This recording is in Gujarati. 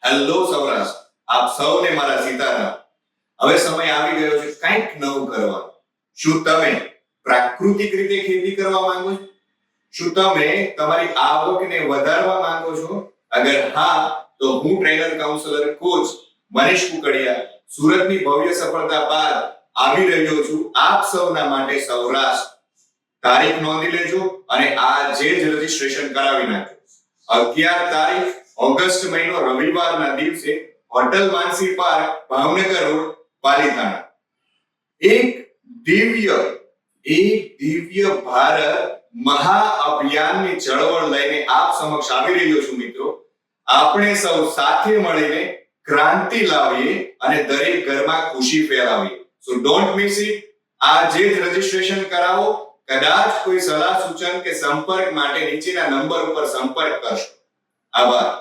હેલો સૌરાષ્ટ્ર, આપ સૌને મારા સીતારામ. હવે સમય આવી ગયો છે કંઈક નવું કરવાનો. શું તમે પ્રાકૃતિક રીતે ખેતી કરવા માંગો છો? શું તમે તમારી આવકને વધારવા માંગો છો? અગર હા, તો હું trainer counsellor coach Manish Kukadiya સુરતની ભવ્ય સફળતા બાદ આવી રહ્યો છું આપ સૌના માટે સૌરાષ્ટ્ર. તારીખ નોંધી લેજો અને આજે જ રજીસ્ટ્રેશન કરાવી નાખજો. 11 તારીખ ઓગસ્ટ મહિનો રવિવારના દિવસે હોટલ માનસી પાર્ક, ભાવનગર રોડ, પાલીતાણા. એક દિવ્ય ભારત મહાઅભિયાનની ચળવળ લઈને આપ સમક્ષ આવી રહ્યો છું મિત્રો. આપણે સૌ સાથે મળીને ક્રાંતિ લાવીએ અને દરેક ઘરમાં ખુશી ફેલાવીએ. So don't miss it. આજે જ રજીસ્ટ્રેશન કરાવો. કદાચ કોઈ સલાહ સૂચન કે સંપર્ક માટે નીચેના નંબર ઉપર સંપર્ક કરશો. આભાર.